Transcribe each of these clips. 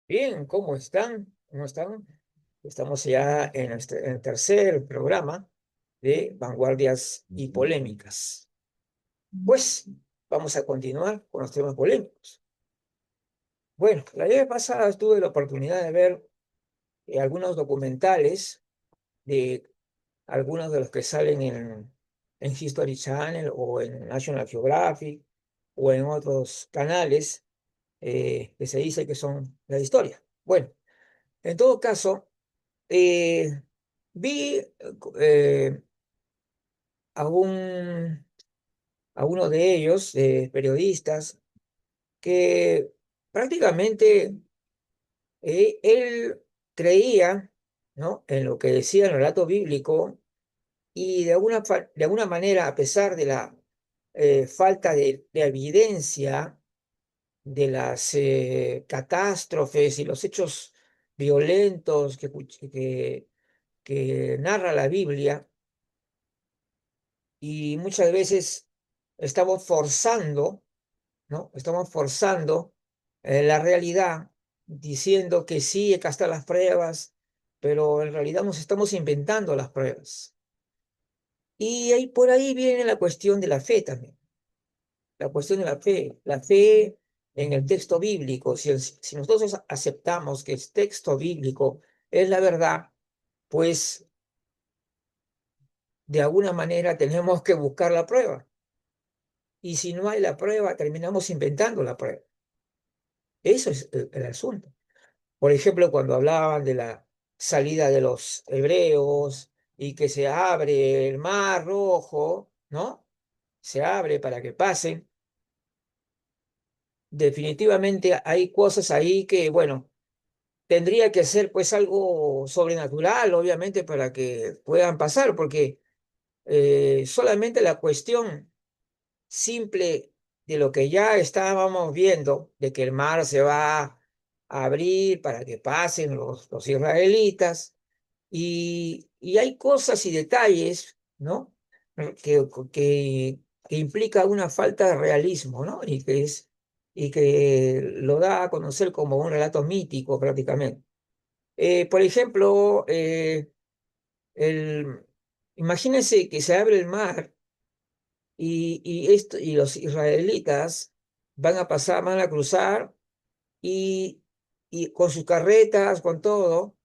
Bien, ¿cómo están? ¿Cómo están? Estamos ya en el tercer programa de Vanguardias y Polémicas. Pues vamos a continuar con los temas polémicos. Bueno, la vez pasada tuve la oportunidad de ver algunos documentales de algunos de los que salen en History Channel o en National Geographic o en otros canales que se dice que son la historia. Bueno, en todo caso, Eh, vi eh, a a uno de ellos, periodistas, que prácticamente él creía, ¿no?, en lo que decía el relato bíblico y de alguna manera, a pesar de la falta de evidencia de las catástrofes y los hechos violentos que narra la Biblia, y muchas veces estamos forzando, ¿no? Estamos forzando la realidad diciendo que sí, acá están las pruebas, pero en realidad nos estamos inventando las pruebas. Y ahí, por ahí viene la cuestión de la fe también, la cuestión de la fe en el texto bíblico. Si nosotros aceptamos que el texto bíblico es la verdad, pues de alguna manera tenemos que buscar la prueba. Y si no hay la prueba, terminamos inventando la prueba. Eso es el asunto. Por ejemplo, cuando hablaban de la salida de los hebreos y que se abre el mar rojo, ¿no? Se abre para que pasen. Definitivamente hay cosas ahí que, bueno, tendría que ser pues algo sobrenatural, obviamente, para que puedan pasar, porque solamente la cuestión simple de lo que ya estábamos viendo, de que el mar se va a abrir para que pasen los israelitas, y hay cosas y detalles, ¿no? Que implica una falta de realismo, ¿no? Y que lo da a conocer como un relato mítico prácticamente. Por ejemplo, el, imagínense que se abre el mar y los israelitas van a cruzar y, y con sus carretas, con todo.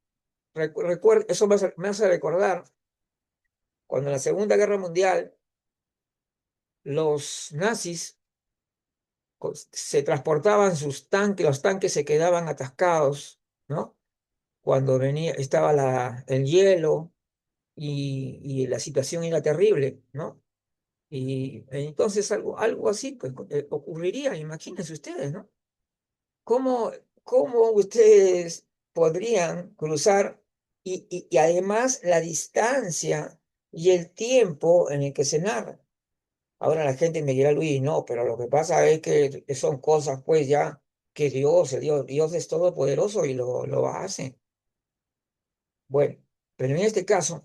Eso me hace recordar cuando en la Segunda Guerra Mundial los nazis se transportaban sus tanques, los tanques se quedaban atascados, ¿no? Cuando estaba el hielo y la situación era terrible, ¿no? Y entonces algo así pues, ocurriría, imagínense ustedes, ¿no? ¿Cómo, cómo ustedes podrían cruzar y además la distancia y el tiempo en el que se narra? Ahora la gente me dirá, Luis, no, pero lo que pasa es que son cosas pues ya que Dios es todopoderoso y lo hace. Bueno, pero en este caso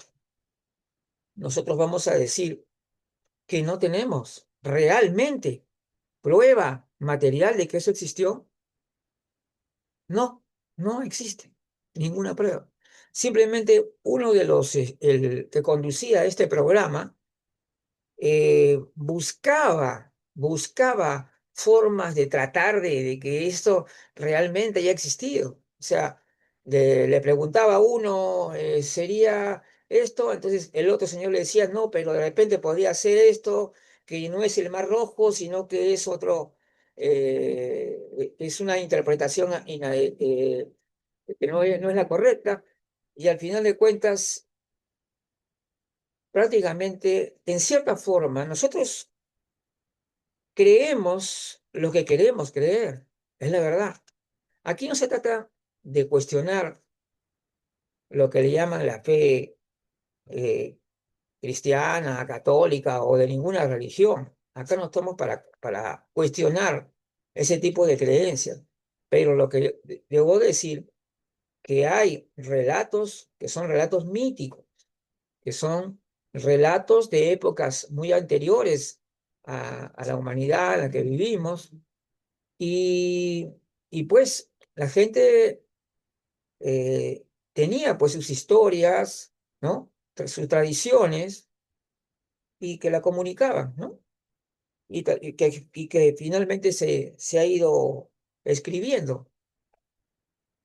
nosotros vamos a decir que no tenemos realmente prueba material de que eso existió. No, no existe ninguna prueba. Simplemente uno de el que conducía este programa, buscaba formas de tratar de que esto realmente haya existido. O sea, le preguntaba a uno, ¿sería esto? Entonces el otro señor le decía, no, pero de repente podría ser esto, que no es el Mar Rojo, sino que es otro, es una interpretación que no es la correcta. Y al final de cuentas, prácticamente, en cierta forma, nosotros creemos lo que queremos creer, es la verdad. Aquí no se trata de cuestionar lo que le llaman la fe eh, cristiana, católica o de ninguna religión. Acá no estamos para cuestionar ese tipo de creencias. Pero lo que debo decir que hay relatos que son relatos míticos, que son relatos de épocas muy anteriores a la humanidad en la que vivimos. Y, y pues la gente tenía pues sus historias, ¿no? Sus tradiciones y que la comunicaban, ¿no? Y que finalmente se ha ido escribiendo.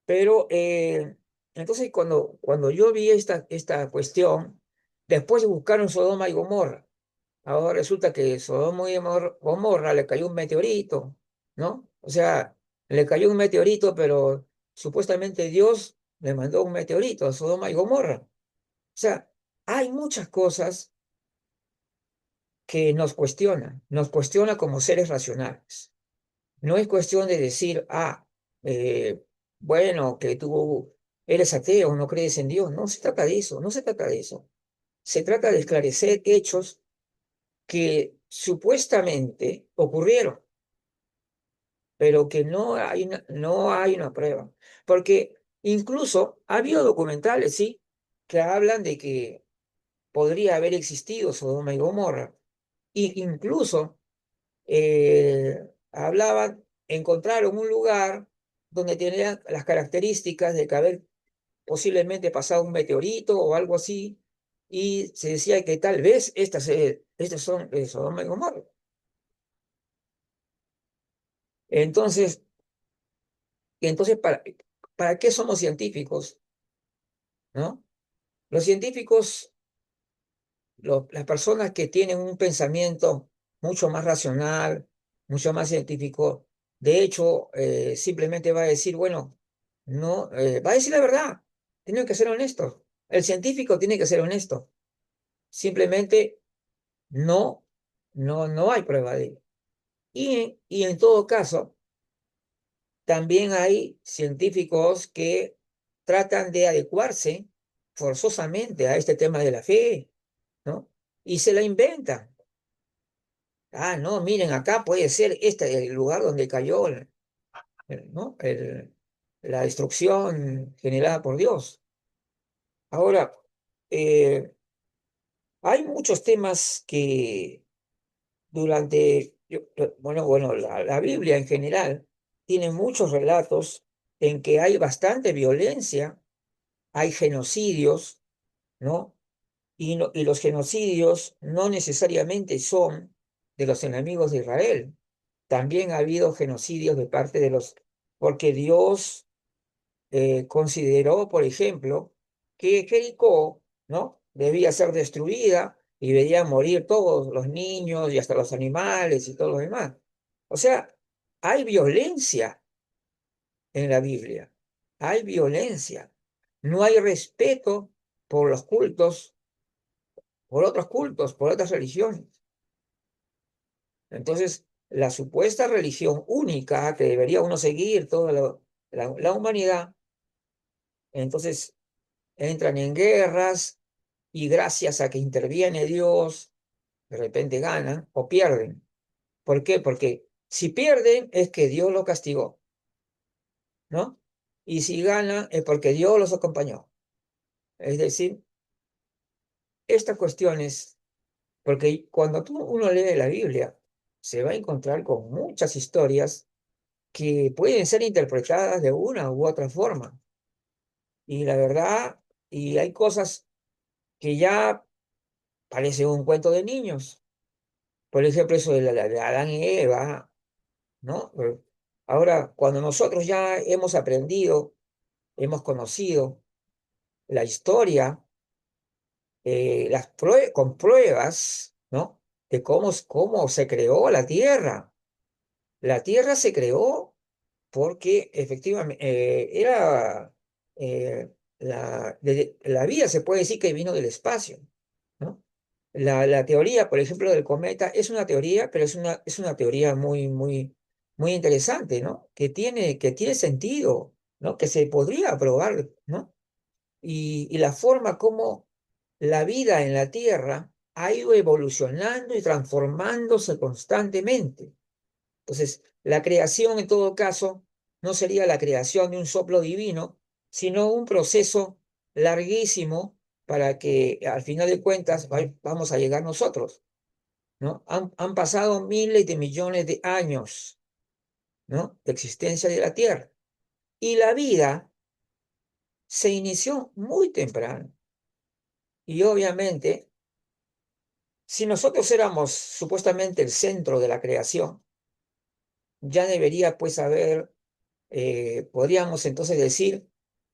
Pero entonces cuando yo vi esta cuestión, después buscaron Sodoma y Gomorra. Ahora resulta que Sodoma y Gomorra le cayó un meteorito, ¿no? O sea, le cayó un meteorito, pero supuestamente Dios le mandó un meteorito a Sodoma y Gomorra. O sea, hay muchas cosas que nos cuestiona como seres racionales. No es cuestión de decir, eh, bueno, que tú eres ateo, no crees en Dios. No se trata de eso, no se trata de eso. Se trata de esclarecer hechos que supuestamente ocurrieron, pero que no hay una prueba. Porque incluso ha habido documentales, sí, que hablan de que podría haber existido Sodoma y Gomorra. Y incluso encontraron un lugar donde tenía las características de que haber posiblemente pasado un meteorito o algo así, y se decía que tal vez estas son Sodoma y Gomorra. Entonces, entonces ¿para qué somos científicos? ¿No? Los científicos, las personas que tienen un pensamiento mucho más racional, mucho más científico, de hecho, simplemente va a decir, bueno, no, va a decir la verdad, tiene que ser honesto. El científico tiene que ser honesto. Simplemente no, no hay prueba de ello. Y en todo caso, también hay científicos que tratan de adecuarse forzosamente a este tema de la fe, ¿no? Y se la inventan. No, miren, acá puede ser este el lugar donde cayó, ¿no? La destrucción generada por Dios. Ahora, eh, hay muchos temas que bueno, la Biblia en general tiene muchos relatos en que hay bastante violencia, hay genocidios, ¿no? Y los genocidios no necesariamente son de los enemigos de Israel. También ha habido genocidios de parte de porque Dios consideró, por ejemplo, que Jericó, ¿no? Debía ser destruida y debían morir todos los niños y hasta los animales y todo lo demás. O sea, hay violencia en la Biblia, hay violencia. No hay respeto por los cultos, por otros cultos, por otras religiones. Entonces, la supuesta religión única que debería uno seguir toda la humanidad, entonces entran en guerras y gracias a que interviene Dios, de repente ganan o pierden. ¿Por qué? Porque si pierden es que Dios lo castigó, ¿no? Y si ganan es porque Dios los acompañó. Es decir, estas cuestiones, porque cuando uno lee la Biblia, se va a encontrar con muchas historias que pueden ser interpretadas de una u otra forma. Y la verdad, y hay cosas que ya parecen un cuento de niños. Por ejemplo, eso de Adán y Eva, ¿no? Ahora, cuando nosotros ya hemos aprendido, hemos conocido la historia, con pruebas, ¿no? De cómo se creó la tierra. La tierra se creó porque efectivamente la vida se puede decir que vino del espacio, ¿no? La teoría, por ejemplo, del cometa es una teoría, pero es una teoría muy, muy, muy interesante, ¿no? Que tiene sentido, ¿no? Que se podría probar, ¿no? Y la forma como la vida en la Tierra ha ido evolucionando y transformándose constantemente. Entonces, la creación en todo caso no sería la creación de un soplo divino, sino un proceso larguísimo para que al final de cuentas vamos a llegar nosotros, ¿no? Han pasado miles de millones de años, ¿no? De existencia de la Tierra. Y la vida se inició muy temprano. Y obviamente, si nosotros éramos supuestamente el centro de la creación, ya debería pues haber, podríamos entonces decir,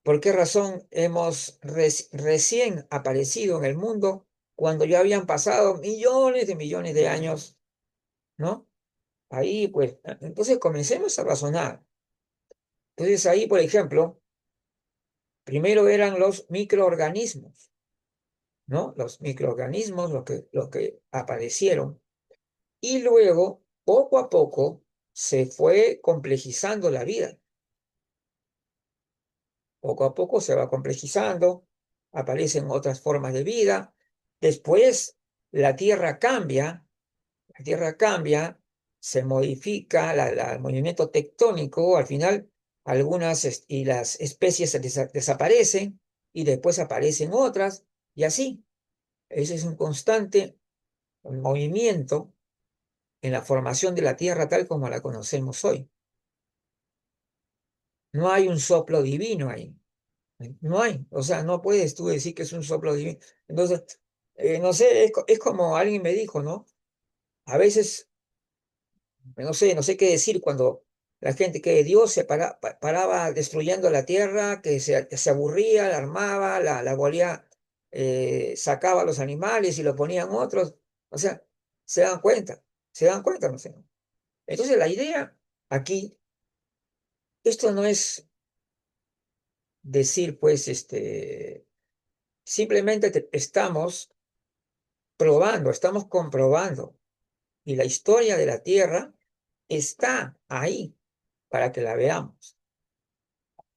por qué razón hemos recién aparecido en el mundo cuando ya habían pasado millones de años, ¿no? Ahí pues, entonces comencemos a razonar. Entonces ahí, por ejemplo, primero eran los microorganismos, ¿no? Los microorganismos, los que aparecieron. Y luego, poco a poco, se fue complejizando la vida. Poco a poco se va complejizando, aparecen otras formas de vida. Después, la Tierra cambia, la Tierra cambia, se modifica el movimiento tectónico, al final algunas y las especies desaparecen y después aparecen otras y así. Ese es un constante movimiento en la formación de la Tierra tal como la conocemos hoy. No hay un soplo divino ahí. No hay. O sea, no puedes tú decir que es un soplo divino. Entonces, no sé, es como alguien me dijo, ¿no? A veces, no sé qué decir cuando la gente que Dios se paraba destruyendo la tierra, que se aburría, la armaba, la volía, sacaba a los animales y lo ponían otros. O sea, se dan cuenta, no sé. Entonces, la idea aquí, esto no es decir, pues, simplemente estamos probando, estamos comprobando. Y la historia de la Tierra está ahí para que la veamos.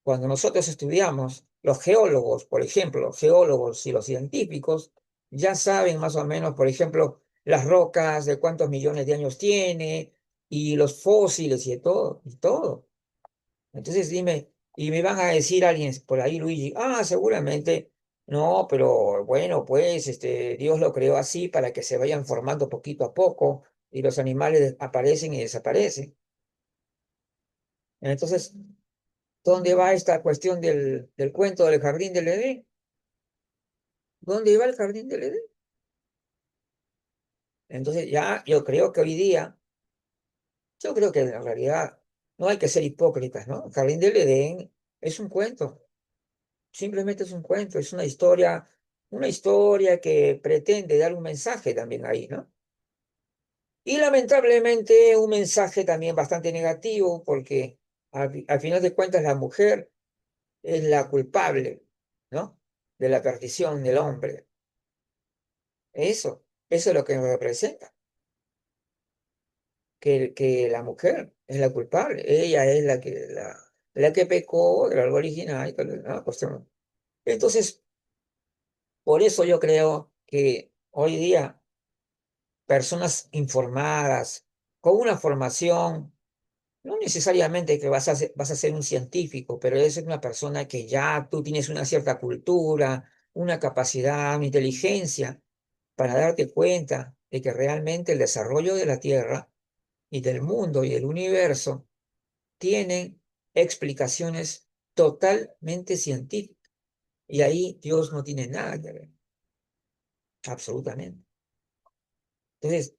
Cuando nosotros estudiamos, los geólogos, por ejemplo, los geólogos y los científicos, ya saben más o menos, por ejemplo, las rocas, de cuántos millones de años tiene, y los fósiles y de todo, y todo. Entonces dime, y me van a decir alguien por ahí, Luigi, seguramente, no, pero bueno, pues Dios lo creó así para que se vayan formando poquito a poco y los animales aparecen y desaparecen. Entonces, ¿dónde va esta cuestión del cuento del jardín del Edén? ¿Dónde va el jardín del Edén? Entonces, ya yo creo que hoy día, yo creo que en realidad no hay que ser hipócritas, ¿no? El jardín del Edén es un cuento. Simplemente es un cuento, es una historia que pretende dar un mensaje también ahí, ¿no? Y lamentablemente un mensaje también bastante negativo, porque al final de cuentas la mujer es la culpable, ¿no? De la perdición del hombre. Eso es lo que representa, que la mujer es la culpable, ella es la que pecó del algo original y tal, ¿no? Cuestión. Entonces, por eso yo creo que hoy día personas informadas, con una formación, no necesariamente que vas a ser un científico, pero eres una persona que ya tú tienes una cierta cultura, una capacidad, una inteligencia para darte cuenta de que realmente el desarrollo de la Tierra y del mundo y del universo tienen explicaciones totalmente científicas. Y ahí Dios no tiene nada que ver, absolutamente. Entonces,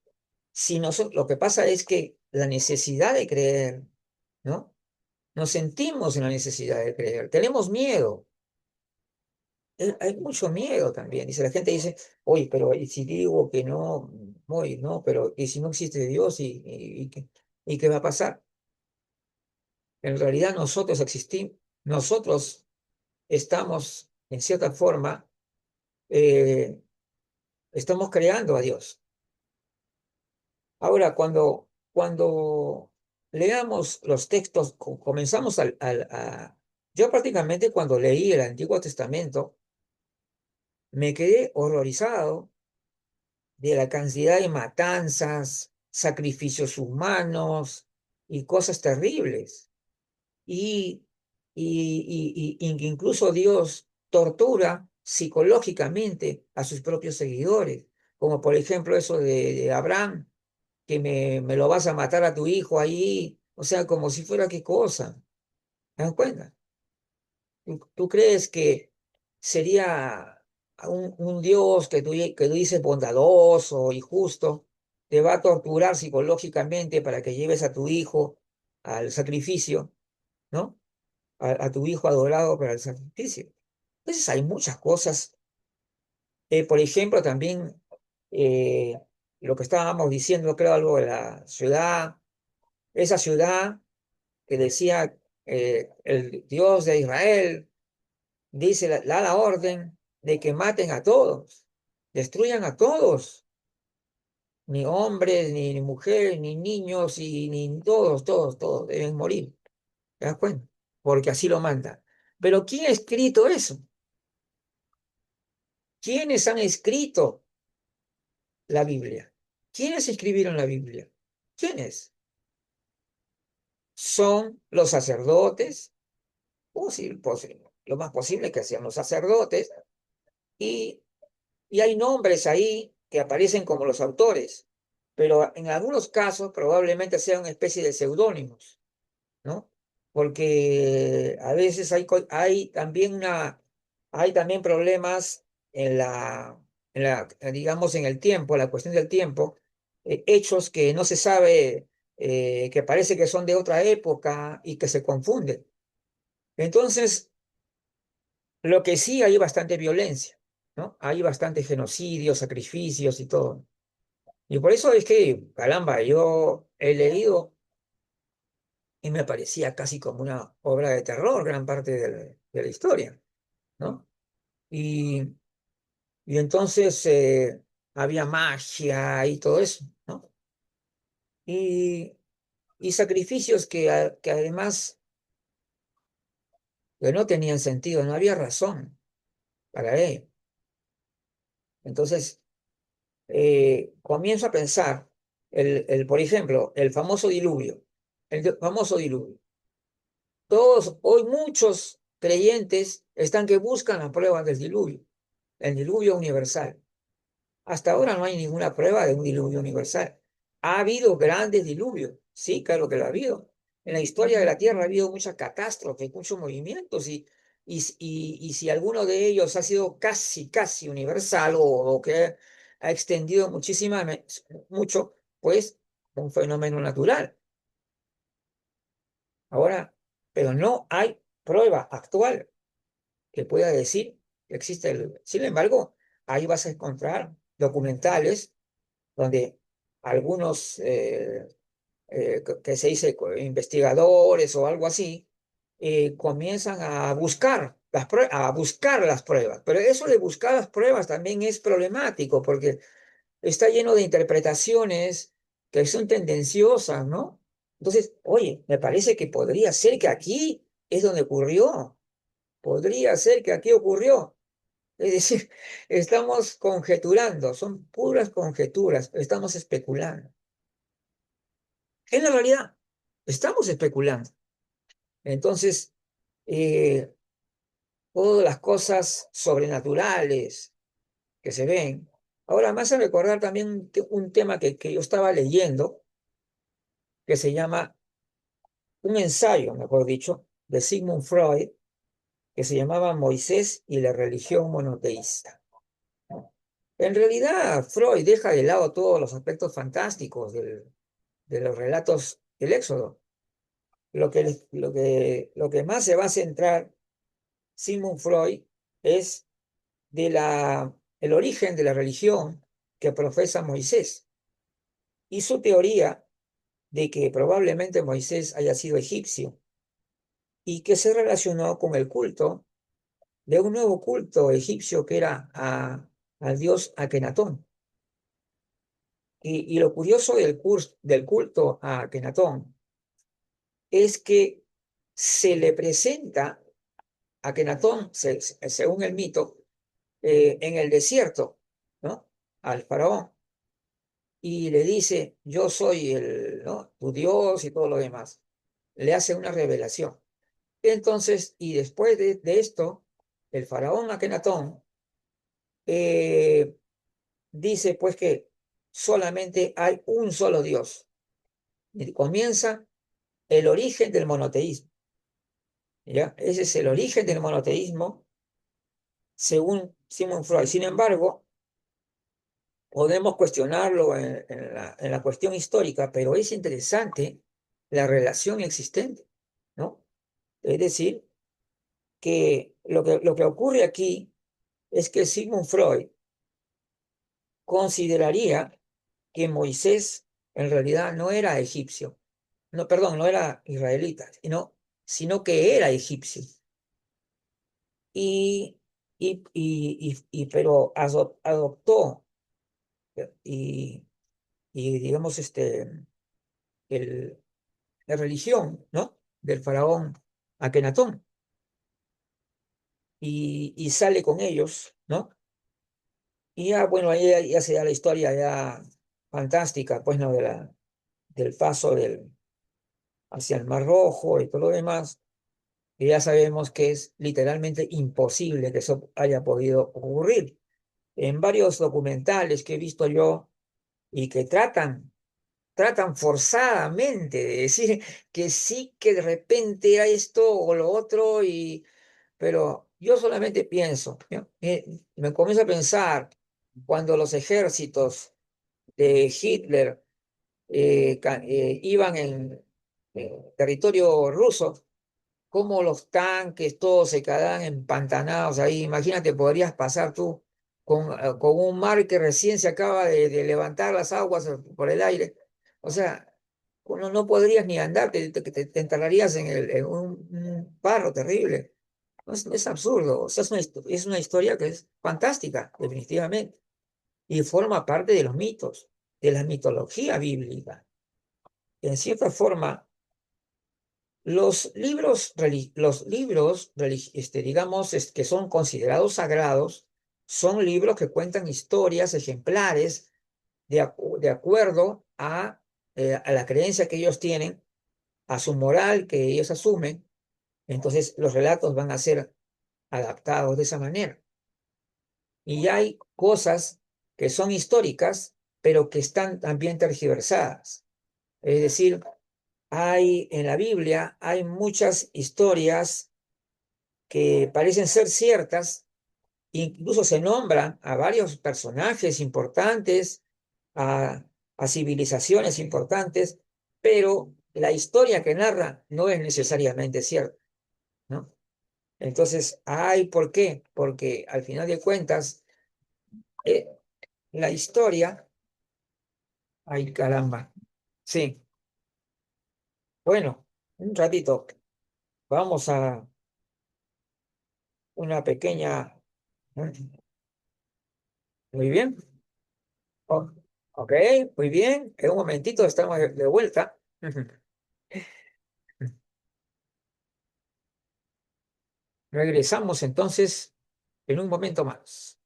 si nosotros, lo que pasa es que la necesidad de creer, ¿no? Nos sentimos en la necesidad de creer, tenemos miedo, hay mucho miedo también. Dice, la gente dice, oye, pero ¿y si digo que no, oye, no, pero ¿y si no existe Dios y qué va a pasar? En realidad nosotros existimos, nosotros estamos, en cierta forma, eh, estamos creando a Dios. Ahora, cuando leamos los textos, comenzamos yo prácticamente cuando leí el Antiguo Testamento, me quedé horrorizado de la cantidad de matanzas, sacrificios humanos y cosas terribles. Y, y que incluso Dios tortura psicológicamente a sus propios seguidores, como por ejemplo eso de Abraham que me lo vas a matar a tu hijo ahí, o sea, como si fuera qué cosa, ¿te das cuenta? ¿Tú crees que sería un Dios que tú dices bondadoso y justo, te va a torturar psicológicamente para que lleves a tu hijo al sacrificio, ¿no? A tu hijo adorado para el sacrificio? Entonces hay muchas cosas. Por ejemplo, también eh, lo que estábamos diciendo, creo, algo de la ciudad, esa ciudad que decía el Dios de Israel, dice, da la orden de que maten a todos, destruyan a todos, ni hombres, ni mujeres, ni niños, y ni todos deben morir. ¿Te das cuenta? Porque así lo manda. Pero ¿quién ha escrito eso? ¿Quiénes han escrito la Biblia? ¿Quiénes escribieron la Biblia? ¿Quiénes? Son los sacerdotes, lo más posible que sean los sacerdotes, y, y hay nombres ahí que aparecen como los autores, pero en algunos casos probablemente sean una especie de seudónimos, ¿no? Porque a veces hay también problemas en digamos, en el tiempo, la cuestión del tiempo, hechos que no se sabe, que parece que son de otra época y que se confunden. Entonces, lo que sí hay bastante violencia, ¿no? Hay bastante genocidios, sacrificios y todo. Y por eso es que, caramba, yo he leído y me parecía casi como una obra de terror gran parte de la historia, ¿no? Y, y entonces había magia y todo eso, ¿no? Y, y sacrificios que además que no tenían sentido, no había razón para ello. Entonces, comienzo a pensar, por ejemplo, el famoso diluvio, famoso diluvio. Todos, hoy muchos creyentes están que buscan la prueba del diluvio, el diluvio universal. Hasta ahora no hay ninguna prueba de un diluvio universal. Ha habido grandes diluvios, sí, claro que lo ha habido. En la historia de la Tierra ha habido muchas catástrofes, muchos movimientos, y si alguno de ellos ha sido casi universal o que ha extendido mucho, pues un fenómeno natural. Ahora, pero no hay prueba actual que pueda decir que existe Sin embargo, ahí vas a encontrar documentales donde algunos, que se dice investigadores o algo así, comienzan a buscar las pruebas. Pero eso de buscar las pruebas también es problemático porque está lleno de interpretaciones que son tendenciosas, ¿no? Entonces, oye, me parece que podría ser que aquí es donde ocurrió, podría ser que aquí ocurrió. Es decir, estamos conjeturando, son puras conjeturas, estamos especulando. En la realidad, estamos especulando. Entonces, eh, todas las cosas sobrenaturales que se ven. Ahora me hace recordar también un tema que yo estaba leyendo, que se llama, un ensayo, mejor dicho, de Sigmund Freud, que se llamaba Moisés y la religión monoteísta. En realidad, Freud deja de lado todos los aspectos fantásticos de los relatos del Éxodo. Lo que más se va a centrar Sigmund Freud es el origen de la religión que profesa Moisés y su teoría de que probablemente Moisés haya sido egipcio y que se relacionó con el culto de un nuevo culto egipcio que era al dios Akenatón. Y lo curioso del culto a Akenatón es que se le presenta a Akenatón, según el mito, en el desierto, ¿no? Al faraón, y le dice, yo soy ¿no? Tu Dios y todo lo demás. Le hace una revelación. Entonces, y después de esto, el faraón Akenatón eh, dice pues que solamente hay un solo Dios. Y comienza el origen del monoteísmo. ¿ya? Ese es el origen del monoteísmo según Sigmund Freud. Sin embargo, podemos cuestionarlo en la cuestión histórica, pero es interesante la relación existente, ¿no? Es decir, que lo que ocurre aquí es que Sigmund Freud consideraría que Moisés en realidad no era egipcio, no, perdón, no era israelita, sino que era egipcio. Y, pero adoptó y, digamos, el, la religión, ¿no? Del faraón Akenatón y sale con ellos, ¿no? Y ya, bueno, ahí ya se da la historia ya fantástica, pues, ¿no? Del paso hacia el Mar Rojo y todo lo demás, y ya sabemos que es literalmente imposible que eso haya podido ocurrir. En varios documentales que he visto yo y que tratan forzadamente de decir que sí, que de repente era esto o lo otro, pero yo solamente pienso, ¿no? Me comienzo a pensar cuando los ejércitos de Hitler iban en territorio ruso, cómo los tanques todos se quedaban empantanados ahí. Imagínate, podrías pasar tú con un mar que recién se acaba de levantar las aguas por el aire. O sea, no podrías ni andar, te enterrarías en un barro terrible. No, es absurdo. O sea, es una historia que es fantástica, definitivamente. Y forma parte de los mitos, de la mitología bíblica. En cierta forma, digamos, que son considerados sagrados, son libros que cuentan historias ejemplares de acuerdo a la creencia que ellos tienen, a su moral que ellos asumen. Entonces, los relatos van a ser adaptados de esa manera. Y hay cosas que son históricas, pero que están también tergiversadas. Es decir, en la Biblia hay muchas historias que parecen ser ciertas, incluso se nombran a varios personajes importantes, a, a civilizaciones importantes, pero la historia que narra no es necesariamente cierta, ¿no? Entonces, ¿por qué? Porque al final de cuentas, eh, la historia, ay caramba, sí, bueno, un ratito, vamos a una pequeña, muy bien. Oh, ok, muy bien. En un momentito estamos de vuelta. Regresamos entonces en un momento más.